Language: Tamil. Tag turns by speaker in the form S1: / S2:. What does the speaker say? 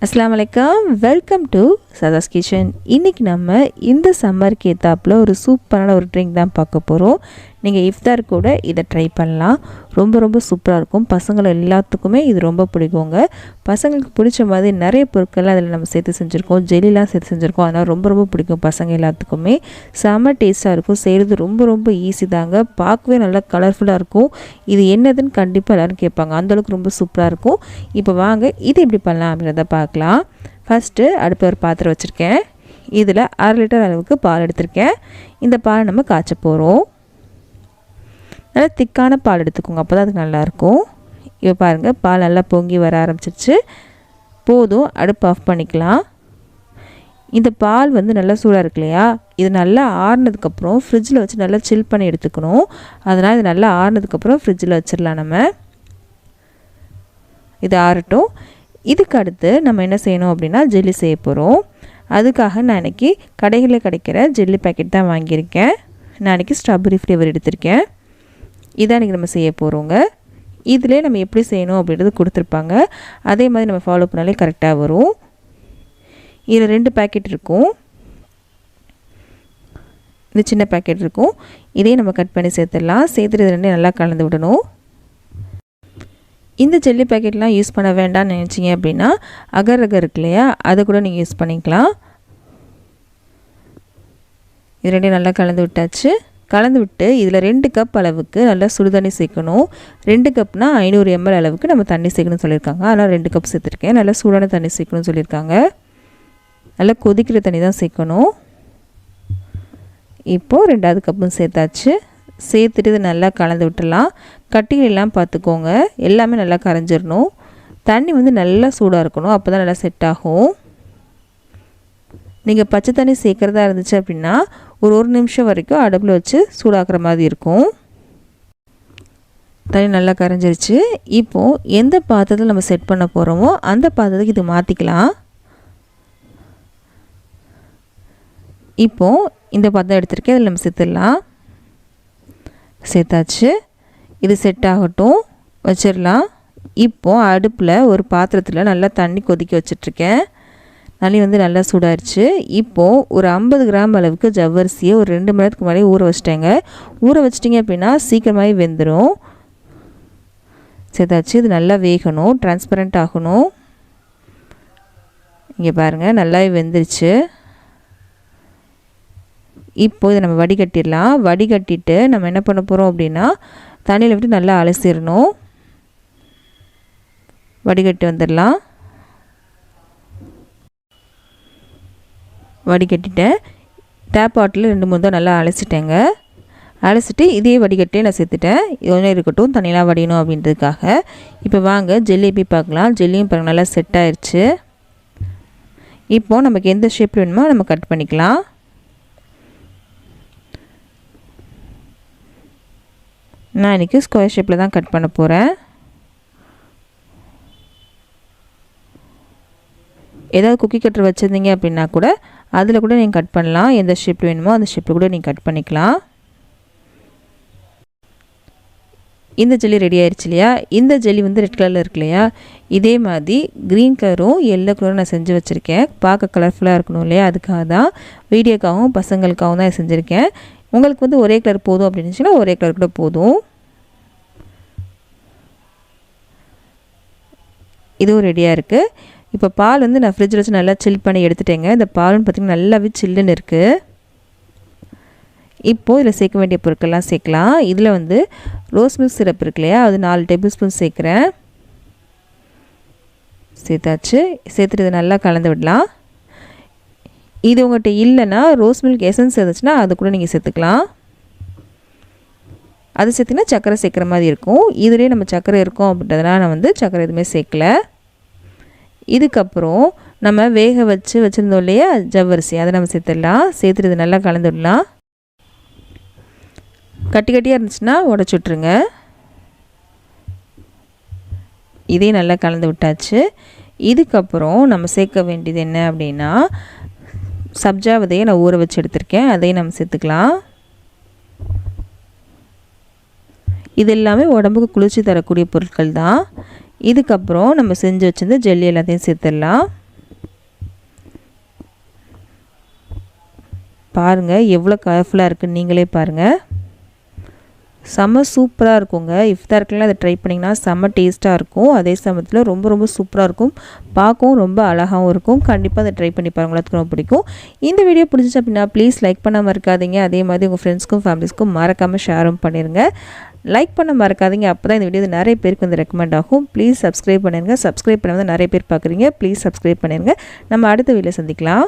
S1: அஸ்ஸலாமு அலைக்கும். Welcome to Sadha's kitchen. இன்றைக்கி நம்ம இந்த சம்மருக்கு ஏத்தாப்பில் ஒரு சூப்பரான ஒரு ட்ரிங்க் தான் பார்க்க போகிறோம். நீங்கள் இஃப்தார் கூட இதை ட்ரை பண்ணலாம். ரொம்ப சூப்பராக இருக்கும். பசங்கள் எல்லாத்துக்குமே இது ரொம்ப பிடிக்குங்க. பசங்களுக்கு பிடிச்ச மாதிரி நிறைய பொருட்கள்லாம் அதில் நம்ம சேர்த்து செஞ்சுருக்கோம். ஜெல்லிலாம் சேர்த்து செஞ்சுருக்கோம். அதனால் ரொம்ப பிடிக்கும் பசங்க எல்லாத்துக்குமே. செம்ம டேஸ்ட்டாக இருக்கும். செய்கிறது ரொம்ப ஈஸி தாங்க. பார்க்கவே நல்லா கலர்ஃபுல்லாக இருக்கும். இது என்னதுன்னு கண்டிப்பாக எல்லோரும் கேட்பாங்க. அந்தளவுக்கு ரொம்ப சூப்பராக இருக்கும். இப்போ வாங்க இது எப்படி பண்ணலாம் அப்படின்றத பார்க்கலாம். ஃபஸ்ட்டு அடுப்பில் ஒரு பாத்திரம் வச்சுருக்கேன். இதில் 1/2 லிட்டர் அளவுக்கு பால் எடுத்திருக்கேன். இந்த பால் நம்ம காய்ச்ச போகிறோம். நல்லா திக்கான பால் எடுத்துக்கோங்க, அப்போ தான் அது நல்லாயிருக்கும். இப்போ பாருங்கள், பால் நல்லா பொங்கி வர ஆரம்பிச்சிருச்சு. போதும், அடுப்பு ஆஃப் பண்ணிக்கலாம். இந்த பால் நல்லா சூடாக இருக்கு இல்லையா, இது நல்லா ஆறுனதுக்கப்புறம் ஃப்ரிட்ஜில் வச்சு நல்லா சில் பண்ணி எடுத்துக்கணும். அதனால் இது நல்லா ஆறுனதுக்கப்புறம் ஃப்ரிட்ஜில் வச்சிடலாம். நம்ம இது ஆறட்டும். இதுக்கு அடுத்து நம்ம என்ன செய்யணும் அப்படின்னா ஜெல்லி செய்ய போகிறோம். அதுக்காக நான் இன்றைக்கி கடைகளில் கிடைக்கிற ஜெல்லி பேக்கெட் தான் வாங்கியிருக்கேன். நான் இன்றைக்கி ஸ்ட்ராபெரி ஃப்ளேவர் எடுத்திருக்கேன். இதான் இன்றைக்கி நம்ம செய்ய போகிறோங்க. இதிலே நம்ம எப்படி செய்யணும் அப்படின்றது கொடுத்துருப்பாங்க. அதே மாதிரி நம்ம ஃபாலோ பண்ணாலே கரெக்டாக வரும். இதில் 2 பேக்கெட் இருக்கும். இது சின்ன பேக்கெட் இருக்கும். இதையும் நம்ம கட் பண்ணி சேர்த்துடலாம். சேர்த்துட்டு இது 2 நல்லா கலந்து விடணும். இந்த ஜெல்லி பேக்கெட்லாம் யூஸ் பண்ண வேண்டாம்னு நினச்சிங்க அப்படின்னா அகர் இருக்கு இல்லையா, அதை கூட நீங்கள் யூஸ் பண்ணிக்கலாம். இது 2 நல்லா கலந்து விட்டாச்சு. கலந்து விட்டு இதில் 2 கப் அளவுக்கு நல்லா சுடுதண்ணி சேர்க்கணும். 2 கப்னா 500 ml அளவுக்கு நம்ம தண்ணி சேர்க்கணும்னு சொல்லியிருக்காங்க. அதனால் 2 கப் சேர்த்துருக்கேன். நல்லா சூடான தண்ணி சேர்க்கணும்னு சொல்லியிருக்காங்க. நல்லா கொதிக்கிற தண்ணி தான் சேர்க்கணும். இப்போது 2வது கப்பும் சேர்த்தாச்சு. சேர்த்துட்டு இது நல்லா கலந்து விட்டுடலாம். கட்டிகள் எல்லாம் பார்த்துக்கோங்க, எல்லாமே நல்லா கரைஞ்சிடணும். தண்ணி நல்லா சூடாக இருக்கணும், அப்போ தான் நல்லா செட் ஆகும். நீங்கள் பச்சை தண்ணி சேர்க்குறதா இருந்துச்சு அப்படின்னா ஒரு நிமிஷம் வரைக்கும் அடுப்பில் வச்சு சூடாக்குற மாதிரி இருக்கும். தண்ணி நல்லா கரைஞ்சிருச்சு. இப்போது எந்த பாத்திரத்தில் நம்ம செட் பண்ண போகிறோமோ அந்த பாத்திரத்துக்கு இது மாற்றிக்கலாம். இப்போது இந்த பாத்திரம் எடுத்துருக்கேன், அதில் நம்ம சேர்த்துடலாம். சேர்த்தாச்சு. இது செட் ஆகட்டும், வச்சிடலாம். இப்போது அடுப்பில் ஒரு பாத்திரத்தில் நல்லா தண்ணி கொதிக்க வச்சிட்ருக்கேன். தண்ணி நல்லா சூடாயிருச்சு. இப்போது ஒரு 50 கிராம் அளவுக்கு ஜவ்வரிசியை ஒரு 2 மணி நேரத்துக்கு முன்னாடி ஊற வச்சிட்டேங்க. ஊற வச்சிட்டிங்க அப்படின்னா சீக்கிரமாகவே வெந்துடும். சேர்த்தாச்சு. இது நல்லா வேகணும், டிரான்ஸ்பரண்ட் ஆகணும். இங்கே பாருங்கள், நல்லாவே வெந்துருச்சு. இப்போது இதை நம்ம வடிகட்டிடலாம். வடிகட்டிட்டு நம்ம என்ன பண்ண போகிறோம் அப்படின்னா தண்ணியில் விட்டு நல்லா அலசிடணும். வடிகட்டி வந்துடலாம். வடிகட்டிட்டேன். டேப் பாட்டில் 2-3 தான் நல்லா அலசிட்டேங்க. அலசிட்டு இதே வடிகட்டியே நான் சேர்த்துட்டேன். இது ஒன்றே இருக்கட்டும், தண்ணியெலாம் வடியணும் அப்படின்றதுக்காக. இப்போ வாங்க ஜெல்லி போய் பார்க்கலாம். ஜெல்லியும் பாருங்கள் நல்லா செட் ஆயிடுச்சு. இப்போது நமக்கு எந்த ஷேப்பில் வேணுமோ நம்ம கட் பண்ணிக்கலாம். நான் இன்றைக்கி ஸ்கொயர் ஷேப்பில் தான் கட் பண்ண போகிறேன். ஏதாவது குக்கி கட்டர் வச்சுருந்தீங்க அப்படின்னா கூட அதில் கூட நீங்கள் கட் பண்ணலாம். எந்த ஷேப்பில் வேணுமோ அந்த ஷேப்பில் கூட நீங்கள் கட் பண்ணிக்கலாம். இந்த ஜெல்லி ரெடி ஆயிடுச்சு இல்லையா. இந்த ஜெல்லி ரெட் கலரில் இருக்கு இல்லையா, இதே மாதிரி க்ரீன் கலரும் எல்லோ கலரும் நான் செஞ்சு வச்சுருக்கேன். பார்க்க கலர்ஃபுல்லாக இருக்கணும் இல்லையா, அதுக்காக தான், வீடியோக்காகவும் பசங்களுக்காகவும் தான் செஞ்சுருக்கேன். உங்களுக்கு ஒரே கலர் போதும் அப்படின்னு இருந்துச்சுன்னா ஒரே கலர் கூட போதும். இதுவும் ரெடியாக இருக்குது. இப்போ பால் நான் ஃப்ரிட்ஜில் வச்சு நல்லா சில் பண்ணி எடுத்துட்டேங்க. இந்த பால்னு பார்த்திங்கன்னா நல்லாவே சில்லுன்னு இருக்குது. இப்போது இதில் சேர்க்க வேண்டிய பொருட்கள்லாம் சேர்க்கலாம். இதில் ரோஸ் மில்க் சிரப் இருக்கு இல்லையா, அது 4 டேபிள் ஸ்பூன் சேர்க்குறேன். சேர்த்தாச்சு. சேர்த்துட்டு இதை நல்லா கலந்து விடலாம். இது உங்கள்கிட்ட இல்லைன்னா ரோஸ் மில்க் எசன்ஸ் இருந்துச்சுன்னா அது கூட நீங்கள் சேர்த்துக்கலாம். அது சேர்த்திங்கன்னா சர்க்கரை சேர்க்குற மாதிரி இருக்கும். இதுலேயே நம்ம சர்க்கரை இருக்கும் அப்படின்றதுனால நான் சர்க்கரை எதுவுமே சேர்க்கல. இதுக்கப்புறம் நம்ம வேக வச்சுருந்தோம் இல்லையா ஜவ்வரிசி, அதை நம்ம சேர்த்துடலாம். சேர்த்துட்டு இது நல்லா கலந்து விடலாம். கட்டியாக இருந்துச்சுன்னா உடச்சி விட்ருங்க. இதையும் நல்லா கலந்து விட்டாச்சு. இதுக்கப்புறம் நம்ம சேர்க்க வேண்டியது என்ன அப்படின்னா சப்ஜா விதையை நான் ஊற வச்சு எடுத்திருக்கேன். அதையும் நம்ம சேர்த்துக்கலாம். இது எல்லாமே உடம்புக்கு குளிர்ச்சி தரக்கூடிய பொருட்கள் தான். இதுக்கப்புறம் நம்ம செஞ்சு வச்சிருந்த ஜெல்லி எல்லாத்தையும் சேர்த்துடலாம். பாருங்கள் எவ்வளோ கலர்ஃபுல்லாக இருக்குன்னு நீங்களே பாருங்கள். செம்ம சூப்பராக இருக்குங்க. இஃப்தாருக்குலாம் அதை ட்ரை பண்ணிங்கன்னா செம்ம டேஸ்ட்டாக இருக்கும். அதே சமயத்தில் ரொம்ப ரொம்ப சூப்பராக இருக்கும். பார்க்கவும் ரொம்ப அழகாகவும் இருக்கும். கண்டிப்பாக அதை ட்ரை பண்ணி பாருங்கள், எல்லாத்துக்கும் ரொம்ப பிடிக்கும். இந்த வீடியோ பிடிச்சிச்சு அப்படின்னா ப்ளீஸ் லைக் பண்ணாமல் இருக்காதீங்க. அதே மாதிரி உங்கள் ஃப்ரெண்ட்ஸ்க்கும் ஃபேமிலிஸ்க்கும் மறக்காமல் ஷேரும் பண்ணிடுங்க. லைக் பண்ண மறக்காதீங்க. அப்போ தான் இந்த வீடியோ நிறைய பேருக்கு வந்து ரெக்கமெண்ட் ஆகும். ப்ளீஸ் சப்ஸ்கிரைப் பண்ணிடுங்க. சப்ஸ்கிரைப் பண்ண வந்து நிறைய பேர் பார்க்குறீங்க. ப்ளீஸ் சப்ஸ்கிரைப் பண்ணிடுங்க. நம்ம அடுத்த வீடியோவில் சந்திக்கலாம்.